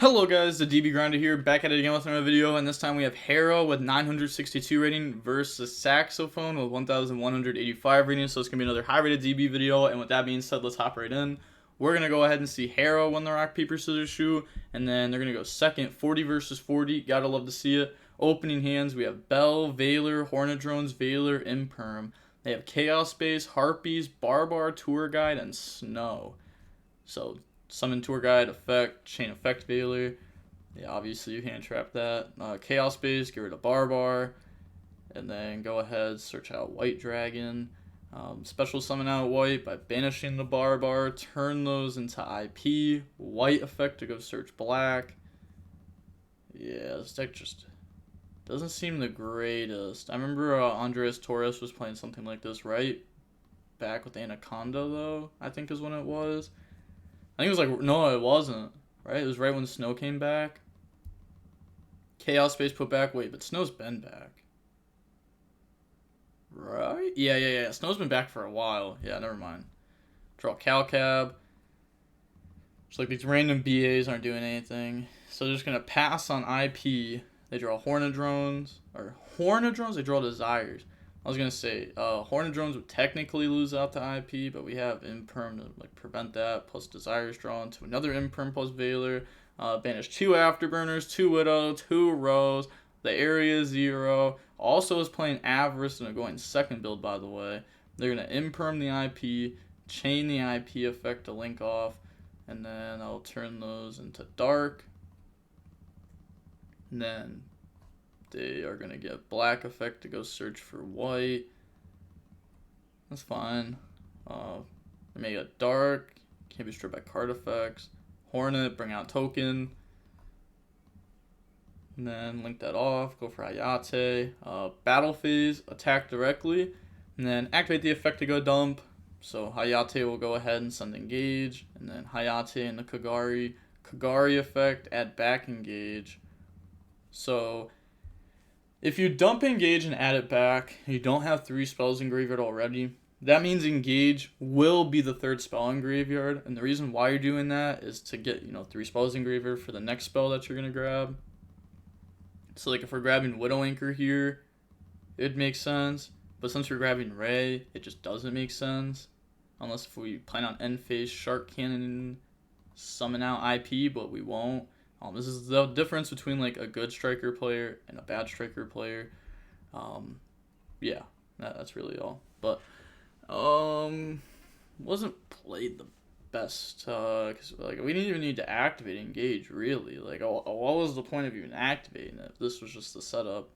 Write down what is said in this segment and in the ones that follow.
Hello guys, the DB Grinder here, back at it again with another video, and this time we have Hero with 962 rating versus Saxophone with 1185 rating, so it's going to be another high rated DB video, and with that being said, let's hop right in. We're going to go ahead and see Hero win the rock, paper, scissors, shoe, and then they're going to go second, 40 versus 40, gotta love to see it. Opening hands, we have Bell, Valor, Hornet Drones, Valor, Imperm. They have Chaos Space, Harpies, Barbar, Tour Guide, and Snow. So Summon Tour Guide, Effect, Chain Effect Valor. Yeah, obviously you hand trap that. Chaos Base, get rid of Barbar. And then go ahead, search out White Dragon. Special summon out White by banishing the Barbar. Turn those into IP. White effect to go search Black. Yeah, this deck just doesn't seem the greatest. I remember Andres Torres was playing something like this right back with Anaconda, though, I think is when it was. I think it was like, no, it wasn't, right? It was right when Snow came back. Chaos Space put back. Wait, but Snow's been back. Right? Yeah. Snow's been back for a while. Yeah, never mind. Draw Calcab. It's like these random BAs aren't doing anything. So they're just going to pass on IP. They draw Hornet Drones. They draw Desires. I was going to say, Hornet Drones would technically lose out to IP, but we have Imperm to prevent that, plus Desires drawn to another Imperm plus Valor. Banish 2 Afterburners, 2 Widow, 2 Rose. The Area 0. Also is playing Avarice and they're going second build, by the way. They're going to Imperm the IP, chain the IP effect to link off, and then I'll turn those into Dark. And then they are going to get Black effect to go search for White. That's fine. They may get Dark. Can't be stripped by card effects. Hornet, bring out Token. And then link that off. Go for Hayate. Battle phase, attack directly. And then activate the effect to go dump. So Hayate will go ahead and send engage. And then Hayate and the Kagari. Kagari effect, add back engage. So if you dump engage and add it back, you don't have 3 spells in graveyard already. That means engage will be the 3rd spell in graveyard. And the reason why you're doing that is to get, 3 spells in graveyard for the next spell that you're going to grab. So like if we're grabbing Widow Anchor here, it makes sense. But since we're grabbing Ray, it just doesn't make sense. Unless if we plan on end phase Shark Cannon, summon out IP, but we won't. This is the difference between like a good striker player and a bad striker player. Yeah, that's really all. But wasn't played the best because like we didn't even need to activate engage really. Like what was the point of even activating it? This was just the setup.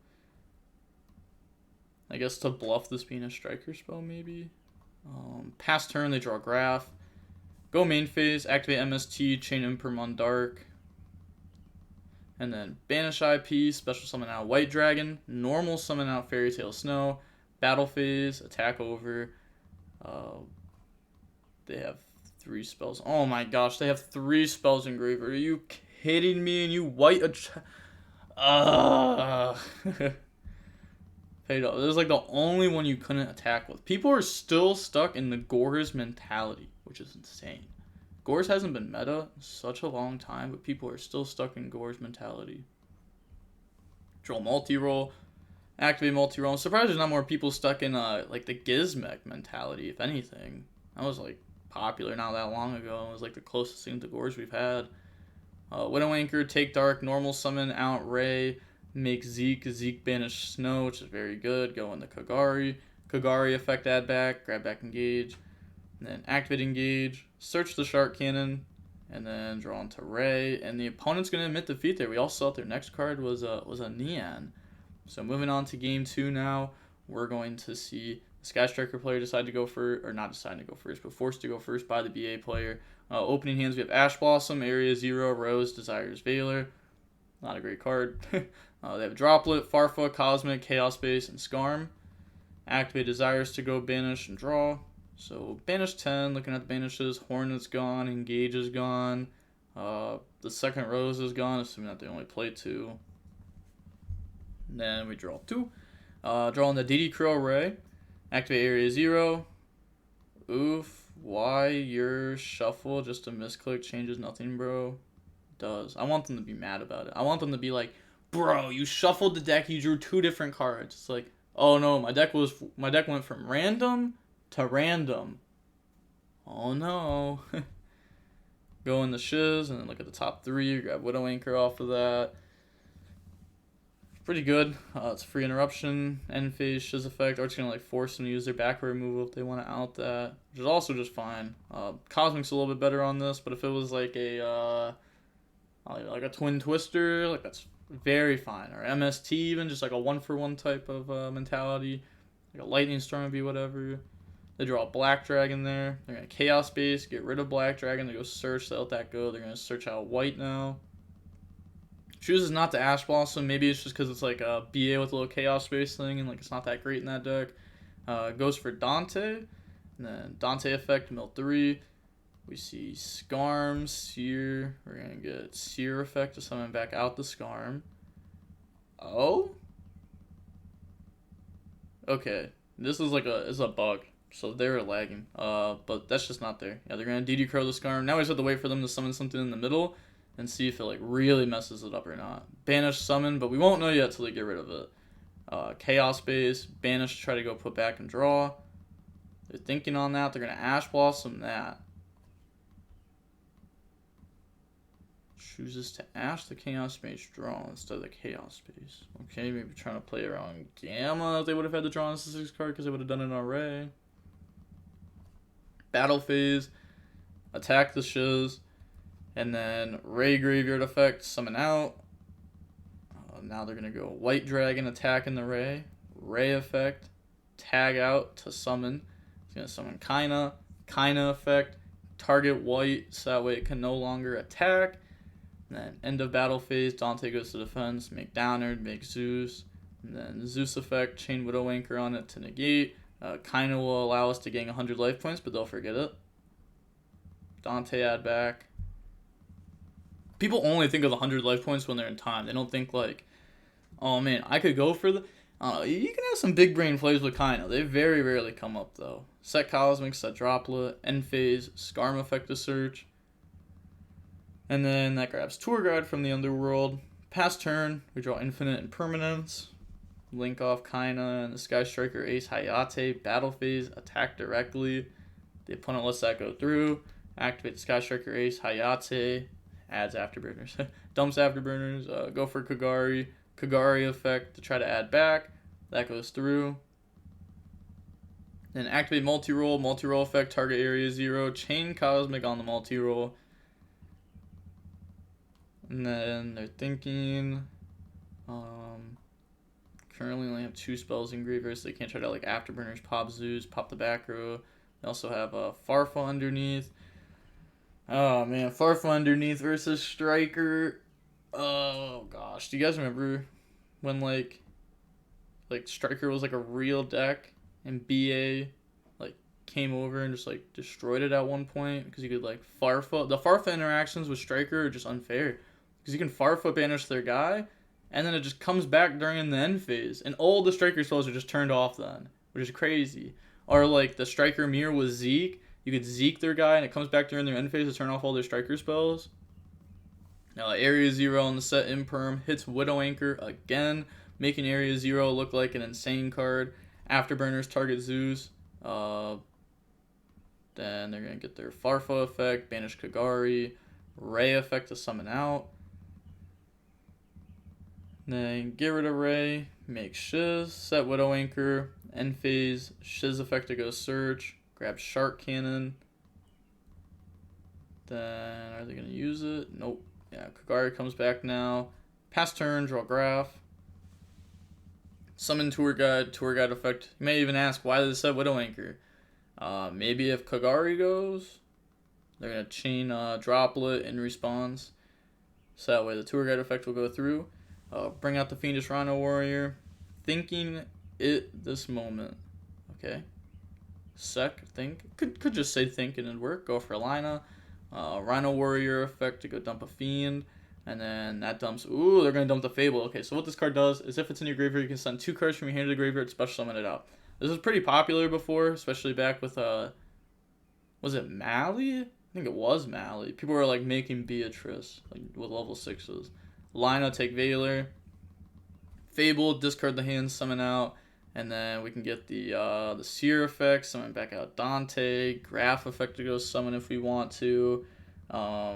I guess to bluff this being a striker spell maybe. Pass turn they draw Graph. Go main phase, activate MST, chain Imperm on Dark. And then banish IP, special summon out White Dragon, normal summon out Fairy Tale Snow, battle phase, attack over. They have 3 spells. Oh my gosh, they have 3 spells in graveyard. Are you kidding me? And you white This is like the only one you couldn't attack with. People are still stuck in the Gore's mentality, which is insane. Gore's hasn't been meta in such a long time, but people are still stuck in Gore's mentality. Draw multi-roll, activate multi-roll. I'm surprised there's not more people stuck in like the Gizmek mentality, if anything. That was like popular not that long ago. It was like the closest thing to Gore's we've had. Widow Anchor, take Dark, normal summon out Ray, make Zeke banish Snow, which is very good. Go in the Kagari. Kagari effect add back, grab back engage. And then activate engage, search the Shark Cannon, and then draw into Ray. And the opponent's going to admit defeat there. We all saw their next card was a Neon. So moving on to game 2 now, we're going to see the Sky Striker player decide to go first, or not decide to go first, but forced to go first by the BA player. Opening hands, we have Ash Blossom, Area 0, Rose, Desires, Valor. Not a great card. They have Droplet, Farfa, Cosmic, Chaos Space, and Skarm. Activate Desires to go banish and draw. So banish 10, looking at the banishes, Hornet's gone, Engage is gone, the second Rose is gone, assuming that they only play 2. And then we draw 2. Draw on the DD Crow Ray, activate Area 0. Oof, why your shuffle, just a misclick, changes nothing, bro. does. I want them to be mad about it. I want them to be like, bro, you shuffled the deck, you drew 2 different cards. It's like, oh no, my deck went from random to random. Oh no. Go in the shiz and then look at the top 3. Grab Widow Anchor off of that. Pretty good. It's free interruption, end phase, shiz effect. Art's gonna like force them to use their backward removal if they want to out that, which is also just fine. Cosmic's a little bit better on this, but if it was like a twin twister, like that's very fine. Or MST even, just like a 1-for-1 type of mentality. Like a lightning storm would be whatever. They draw a black dragon there. They're gonna chaos base, get rid of black dragon. They go search, they let that go. They're gonna search out white now. Chooses not to Ash Blossom. Maybe it's just because it's like a BA with a little Chaos Space thing and like it's not that great in that deck. Goes for Dante. And then Dante effect, mill 3. We see Scarm, Seer. We're going to get Seer effect to summon back out the Scarm. Oh? Okay. This is like a bug. So they were lagging. But that's just not there. Yeah, they're going to DD Crow the Scarm. Now we just have to wait for them to summon something in the middle and see if it like really messes it up or not. Banish summon, but we won't know yet till they get rid of it. Chaos base, banish, try to go put back and draw. They're thinking on that. They're gonna Ash Blossom that. Chooses to Ash the Chaos Mage draw instead of the Chaos Base. Okay, maybe trying to play around Gamma if they would have had to draw on this 6 card because they would have done an array. Battle phase, attack the shiz. And then Ray Graveyard effect, summon out. Now they're going to go White Dragon, attack in the Ray. Ray effect, tag out to summon. It's going to summon Kaina. Kaina effect, target white so that way it can no longer attack. And then end of battle phase, Dante goes to defense, make Downard, make Zeus. And then Zeus effect, chain Widow Anchor on it to negate. Kaina will allow us to gain 100 life points, but they'll forget it. Dante add back. People only think of the 100 life points when they're in time. They don't think like, oh man, I could go for the... you can have some big brain plays with Kaina. They very rarely come up though. Set Cosmic, set Droplet, end phase, Scarm effect to search. And then that grabs Tour Guide from the Underworld. Pass turn, we draw Infinite Impermanence. Link off Kaina and the Sky Striker Ace Hayate. Battle phase, attack directly. The opponent lets that go through. Activate the Sky Striker Ace Hayate. Adds Afterburners. Dumps Afterburners. Go for Kagari. Kagari effect to try to add back. That goes through. Then activate multi-roll. Multi-roll effect, target area 0. Chain Cosmic on the multi-roll. And then they're thinking... currently only have 2 spells in graveyard, so they can't try to like Afterburners, pop Zeus, pop the back row. They also have Farfa underneath. Oh man, Farfa underneath versus Striker. Oh gosh, do you guys remember when like Striker was like a real deck and BA like came over and just like destroyed it at one point because you could like Farfa. The Farfa interactions with Striker are just unfair because you can Farfa banish their guy and then it just comes back during the end phase and all the Striker spells are just turned off then, which is crazy. Or like the Striker mirror with Zeke. You could Zeke their guy, and it comes back during their end phase to turn off all their Striker spells. Now, Area 0 on the set Imperm hits Widow Anchor again, making Area 0 look like an insane card. Afterburners target Zeus. Then they're going to get their Farfa effect, banish Kagari, Ray effect to summon out. Then get rid of Ray, make Shiz, set Widow Anchor, end phase, Shiz effect to go search. Grab Shark Cannon. Then, are they going to use it? Nope. Yeah, Kagari comes back now. Pass turn, draw graph. Summon Tour Guide effect. You may even ask, why did it set Widow Anchor? Maybe if Kagari goes, they're going to chain Droplet in response. So that way the Tour Guide effect will go through. Bring out the Fiendish Rhino Warrior. Thinking it this moment. Okay. Think. Could just say think and it'd work. Go for Lina. Rhino Warrior effect to go dump a Fiend. And then that dumps... Ooh, they're going to dump the Fable. Okay, so what this card does is if it's in your graveyard, you can send 2 cards from your hand to the graveyard, special summon it out. This was pretty popular before, especially back with... was it Mali? think it was Mally. People were like making Beatrice like with level 6s. Lina take Veiler. Fable, discard the hand, summon out, and then we can get the Seer effect, summon back out Dante, Graph effect to go summon if we want to. Yeah,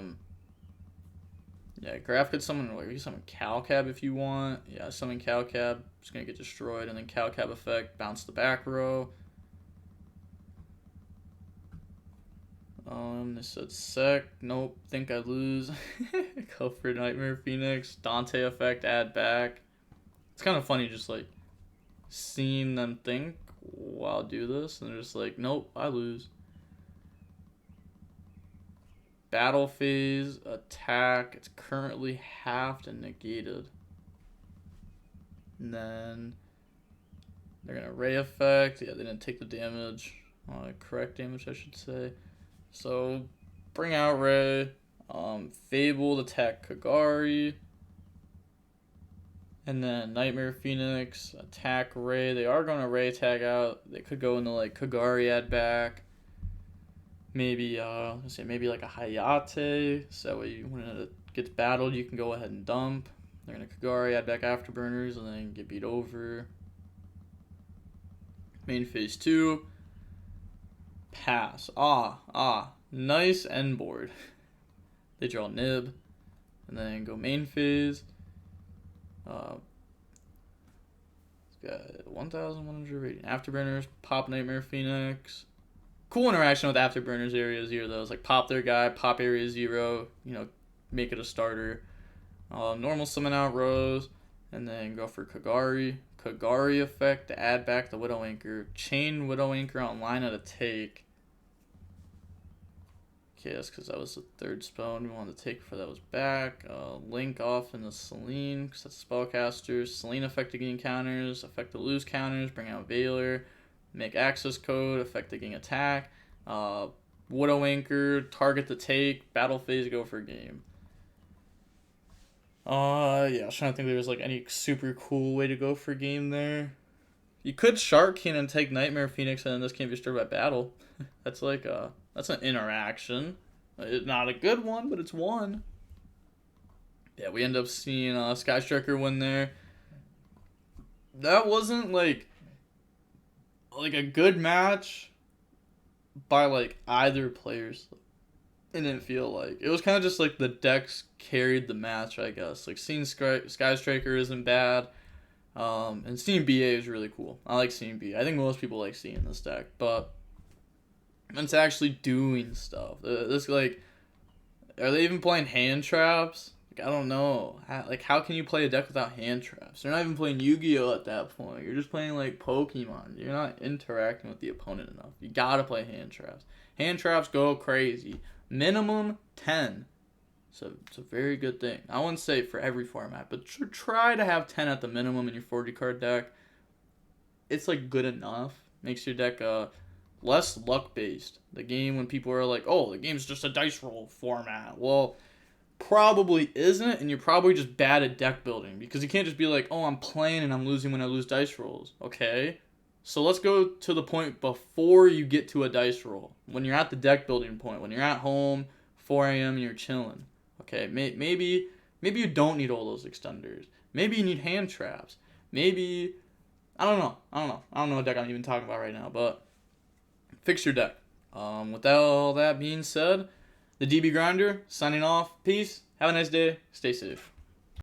Graph could summon, like, you can summon Calcab if you want. Yeah, summon Calcab, it's gonna get destroyed, and then Calcab effect, bounce the back row. They said sec, nope, think I lose. Go for Nightmare Phoenix, Dante effect, add back. It's kind of funny just like seeing them think, well, I'll do this, and they're just like, nope, I lose. Battle phase, attack, it's currently halved and negated. And then they're going to ray effect. Yeah, they didn't take the damage. Correct damage, I should say. So, bring out Ray. Fable to attack Kagari. And then Nightmare Phoenix, attack Ray. They are going to Ray tag out. They could go into like Kagari add back. Maybe, let's say maybe like a Hayate. So that way when it gets battled, you can go ahead and dump. They're going to Kagari, add back Afterburners, and then get beat over. Main phase 2. Pass. Nice end board. They draw Nib. And then go main phase. It's got 1,100 rating. Afterburners, pop Nightmare Phoenix. Cool interaction with Afterburners area 0 though. It's like pop their guy, pop area 0, make it a starter. Normal summon out Rose, and then go for Kagari. Kagari effect to add back the Widow Anchor. Chain Widow Anchor on line at a take. Okay, that's because that was the third spell we wanted to take before that was back. Link off into Celine, because that's a spellcaster. Celine effect to gain counters, effect to lose counters, bring out Veiler. Make access code, effect to gain attack. Widow Anchor, target to take, battle phase, go for a game. Yeah, I was trying to think if there was like any super cool way to go for a game there. You could Shark Cannon take Nightmare Phoenix and then this can't be destroyed by battle. That's like that's an interaction. It's not a good one, but it's one. Yeah, we end up seeing Sky Striker win there. That wasn't like a good match by like either players. It didn't feel like it was kind of just like the decks carried the match, I guess. Like seeing Sky Striker isn't bad, and seeing BA is really cool. I like seeing BA. I think most people like seeing this deck, but it's actually doing stuff. This like, are they even playing hand traps? Like, I don't know. How can you play a deck without hand traps? They're not even playing Yu-Gi-Oh at that point. You're just playing like Pokemon. You're not interacting with the opponent enough. You gotta play hand traps. Hand traps go crazy. Minimum 10. So it's a very good thing. I wouldn't say for every format, but try to have 10 at the minimum in your 40 card deck. It's like good enough. Makes your deck less luck based. The game when people are like, oh, the game's just a dice roll format. Well, probably isn't, and you're probably just bad at deck building because you can't just be like, oh, I'm playing and I'm losing when I lose dice rolls. Okay, so let's go to the point before you get to a dice roll. When you're at the deck building point, when you're at home, 4 a.m. and you're chilling. Okay, maybe you don't need all those extenders. Maybe you need hand traps. Maybe I don't know what deck I'm even talking about right now, but fix your deck. With all that being said, the DB Grinder signing off. Peace. Have a nice day. Stay safe.